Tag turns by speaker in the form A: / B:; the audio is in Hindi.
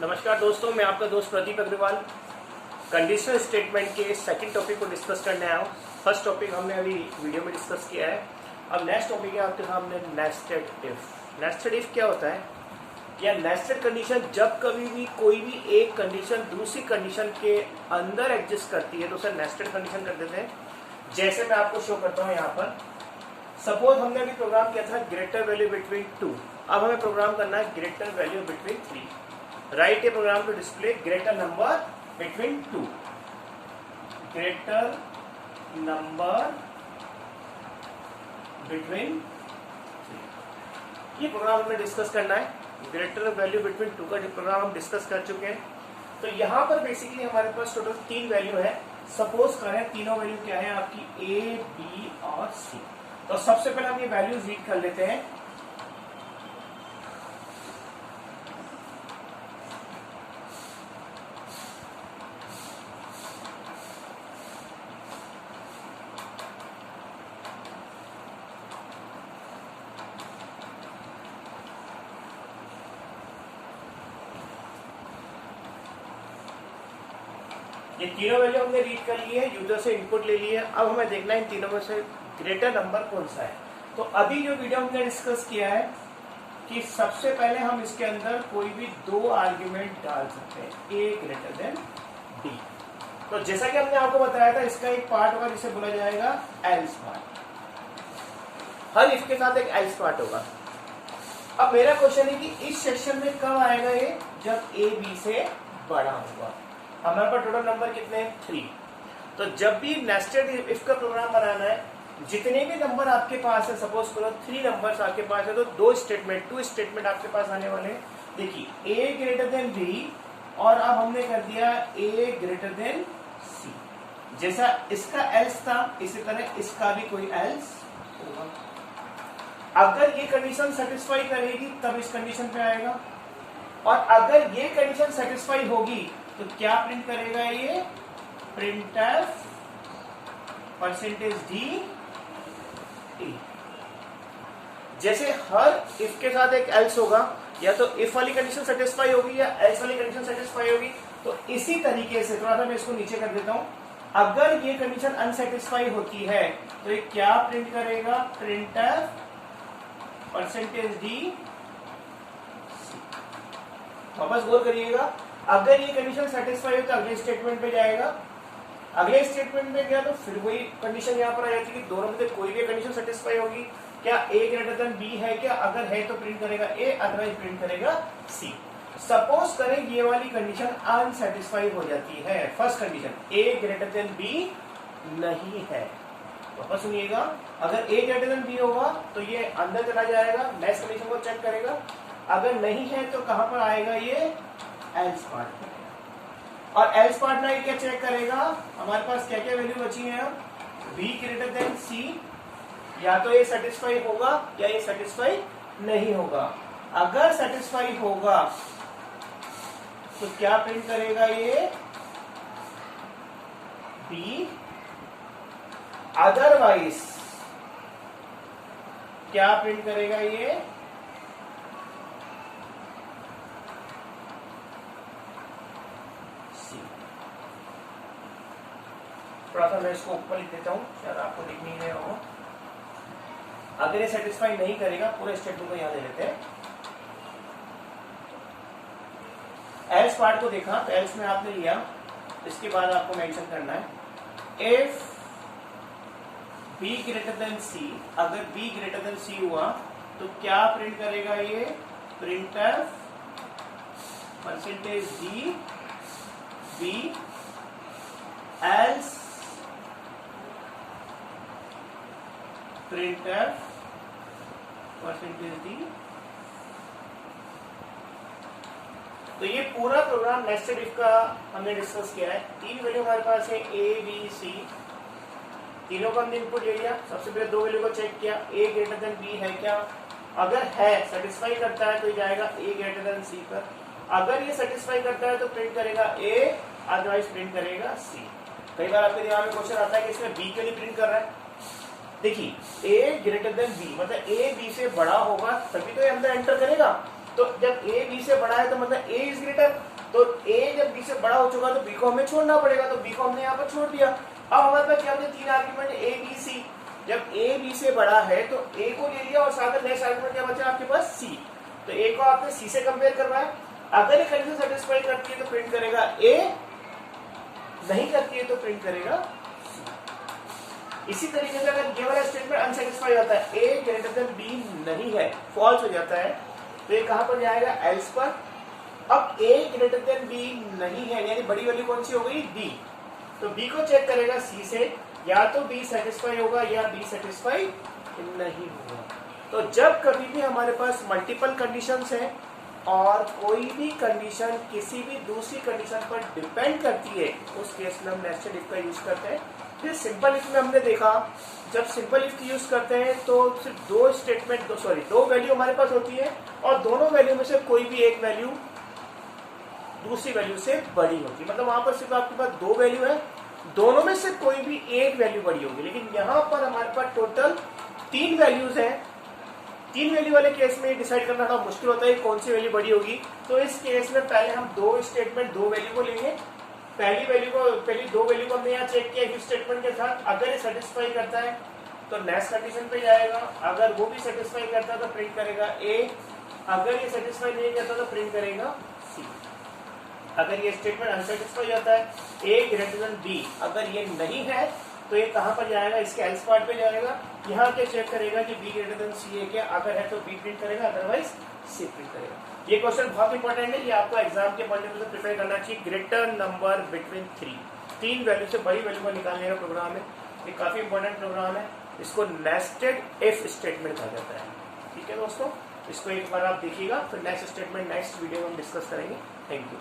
A: नमस्कार दोस्तों, मैं आपका दोस्त प्रदीप अग्रवाल कंडीशनल स्टेटमेंट के सेकंड टॉपिक को डिस्कस करने आया हूँ। फर्स्ट टॉपिक हमने अभी वीडियो में डिस्कस किया है। अब नेक्स्ट टॉपिक है आपके सामने नेस्टेड इफ। नेस्टेड इफ क्या होता है? या नेस्टेड कंडीशन जब कभी भी कोई भी एक कंडीशन दूसरी कंडीशन के अंदर एग्जिस्ट करती है तो उसे नेस्टेड कंडीशन कर देते हैं। जैसे मैं आपको शो करता हूँ यहाँ पर, सपोज हमने अभी प्रोग्राम किया था ग्रेटर वैल्यू बिटवीन 2। अब हमें प्रोग्राम करना है greater value between 3। Write a program to display greater number between 2। Greater number between 3, ये प्रोग्राम हमें डिस्कस करना है। ग्रेटर वैल्यू बिटवीन 2 का प्रोग्राम हम डिस्कस कर चुके हैं। तो यहाँ पर बेसिकली हमारे पास टोटल 3 वैल्यू है। सपोज करें तीनों वैल्यू क्या है आपकी, ए, बी और सी। तो सबसे पहले हम ये वैल्यूज रीड कर लेते हैं। ये तीनों वैल्यू हमने रीड कर ली है, यूजर से इनपुट ले ली है। अब हमें देखना है इन तीनों में से ग्रेटर नंबर कौन सा है। तो अभी जो वीडियो हमने डिस्कस किया है कि सबसे पहले हम इसके अंदर कोई भी 2 आर्ग्यूमेंट डाल सकते हैं, ए ग्रेटर देन बी। तो जैसा कि हमने आपको बताया था, इसका एक पार्ट होगा जिसे बोला जाएगा एल्स पार्ट। हर इफ के साथ एक एल्स पार्ट होगा। अब मेरा क्वेश्चन है कि इस सेक्शन में कब आएगा ये, जब ए बी से बड़ा होगा। हमारे पास टोटल नंबर कितने हैं, 3। तो जब भी नेस्टेड इफ का प्रोग्राम बनाना है, जितने भी नंबर आपके पास है, सपोज करो 3 नंबर्स आपके पास है, तो 2 स्टेटमेंट आपके पास आने वाले हैं। देखिए ए ग्रेटर देन बी, और अब हमने कर दिया ए ग्रेटर देन सी। जैसा इसका एल्स था, इसी तरह इसका भी कोई एल्स होगा। अगर ये कंडीशन सेटिस्फाई करेगी तब इस कंडीशन पे आएगा, और अगर ये कंडीशन सेटिस्फाई होगी तो क्या प्रिंट करेगा ये, प्रिंटफ परसेंटेज डी। जैसे हर इफ के साथ एक एल्स होगा, या तो इफ वाली कंडीशन सेटिस्फाई होगी या एल्स वाली कंडीशन सेटिस्फाई होगी। तो इसी तरीके से थोड़ा सा मैं इसको नीचे कर देता हूं। अगर ये कंडीशन अनसेटिस्फाई होती है तो ये क्या प्रिंट करेगा, प्रिंटफ परसेंटेज डी। वापस गौर करिएगा, अगर ये कंडीशन सेटिस्फाई हो तो अगले स्टेटमेंट पे जाएगा। अगले स्टेटमेंट में गया तो फिर वही कंडीशन यहाँ पर आ जाती है कि दोनों में से कोई भी कंडीशन सेटिस्फाई होगी। क्या ए ग्रेटर देन बी है क्या? अगर है तो प्रिंट करेगा ए, अदरवाइज प्रिंट करेगा सी। सपोज करें ये वाली कंडीशन अनसेटिस्फाई हो जाती है, फर्स्ट कंडीशन ए ग्रेटर देन बी नहीं है। वापस सुनिएगा, अगर ए ग्रेटर देन बी होगा तो ये अंदर चला जाएगा, नेक्स्ट कंडीशन को चेक करेगा। अगर नहीं है तो कहां पर आएगा ये, एल्स पार्ट में। और एल्स पार्ट में क्या चेक करेगा, हमारे पास क्या क्या वैल्यू बची है, बी ग्रेटर देन सी। या तो ये सेटिस्फाई होगा या ये सेटिस्फाई नहीं होगा। अगर सेटिस्फाई होगा तो क्या प्रिंट करेगा ये, बी। अदरवाइज क्या प्रिंट करेगा ये, थोड़ा सा मैं इसको ऊपर लिख देता हूं, शायद आपको दिख नहीं रहा हो। अगर ये सेटिस्फाई नहीं करेगा, पूरे स्टेटमेंट को यहां ले लेते हैं। एल्स पार्ट को देखा तो एल्स में आपने लिया, इसके बाद आपको मेंशन करना है इफ बी ग्रेटर देन सी। अगर बी ग्रेटर देन सी हुआ तो क्या प्रिंट करेगा ये, printf percentage D B. Else printf percentage D. तो ये पूरा प्रोग्राम नेस्टेड इफ का हमने डिस्कस किया है। 3 वैल्यू हमारे पास है, ए बी सी। तीनों का हमने इनपुट ले लिया। सबसे पहले 2 वैल्यू को चेक किया, ए ग्रेटर देन बी है क्या। अगर है, सेटिस्फाई करता है तो जाएगा ए ग्रेटर देन सी पर। अगर ये सेटिस्फाई करता है तो प्रिंट करेगा ए, अदरवाइज प्रिंट करेगा सी। कई बार आपके दिमाग में क्वेश्चन आता है कि इसमें बी के लिए प्रिंट कर रहा है। देखिए ए ग्रेटर देन बी मतलब ए बी से बड़ा होगा तभी तो ये अंदर एंटर करेगा। तो जब ए बी से बड़ा है तो मतलब ए इज ग्रेटर, तो ए जब बी से बड़ा हो चुका तो बी को हमें छोड़ना पड़ेगा, तो बी को हमने यहाँ पर छोड़ दिया। अब हमारे पास क्या होते 3 आर्ग्यूमेंट ए बी सी, जब ए बी से बड़ा है तो ए को ले लिया और साथ में नेक्स्ट आर्ग्यूमेंट क्या बचा आपके पास सी, तो ए को आपने सी से कंपेयर करवाया, अगर ये कंडीशन सेटिस्फाई करती है तो प्रिंट करेगा ए, नहीं करती है तो प्रिंट करेगा सी। इसी तरीके से अगर ये वाला स्टेटमेंट अनसेटिस्फाई होता है, ए ग्रेटर देन बी नहीं है, फॉल्स हो जाता है, तो ये कहां पर जाएगा एल्स पर। अब a ग्रेटर देन बी नहीं है, यानी बड़ी वाली कौन सी हो गई बी, तो बी को चेक करेगा सी से, या तो बी सेटिस्फाई होगा या बी सेटिस्फाई नहीं होगा। तो जब कभी भी हमारे पास मल्टीपल कंडीशंस हैं और कोई भी कंडीशन किसी भी दूसरी कंडीशन पर डिपेंड करती है, उस केस में हम नेस्टेड इफ का यूज करते हैं। फिर सिंपल इफ में हमने देखा, जब सिंपल इफ यूज करते हैं तो सिर्फ दो वैल्यू हमारे पास होती है और दोनों वैल्यू में से कोई भी एक वैल्यू दूसरी वैल्यू से बड़ी होगी, मतलब वहां पर सिर्फ आपके पास 2 वैल्यू है, दोनों में से कोई भी एक वैल्यू बड़ी होगी। लेकिन यहाँ पर हमारे पास टोटल 3 वैल्यूज हैं, 3 वैल्यू वाले केस में डिसाइड करना थोड़ा मुश्किल होता है कौन सी वैल्यू बड़ी होगी। तो इस केस में पहले हम 2 स्टेटमेंट 2 वैल्यू को लेंगे, पहली 2 वैल्यू को हमने यहाँ चेक किया इफ स्टेटमेंट के साथ, अगर ये सेटिस्फाई करता है तो नेक्स्ट कंडीशन पे जाएगा, अगर वो भी सेटिस्फाई करता है तो प्रिंट करेगा ए, अगर ये सेटिस्फाई नहीं करता तो प्रिंट करेगा सी। अगर ये स्टेटमेंट अनसेटिस्फाई होता है ए ग्रेटर देन बी, अगर ये नहीं है तो ये कहां पर जाएगा, इसके एल्स पार्ट पे जाएगा, यहाँ क्या चेक करेगा कि बी ग्रेटर देन सी है क्या, अगर है तो बी प्रिंट करेगा, अदरवाइज सी प्रिंट करेगा। ये क्वेश्चन बहुत इंपॉर्टेंट है, ये आपको एग्जाम के पॉइंट ऑफ व्यू से प्रिपेयर करना चाहिए। ग्रेटर नंबर बिटवीन 3 वैल्यू से बड़ी वैल्यू को निकालने का प्रोग्राम है, ये काफी इंपॉर्टेंट प्रोग्राम है, इसको नेस्टेड इफ स्टेटमेंट कहा जाता है। ठीक है दोस्तों, इसको एक बार आप देखिएगा, फिर नेक्स्ट स्टेटमेंट नेक्स्ट वीडियो में हम डिस्कस करेंगे। Thank you.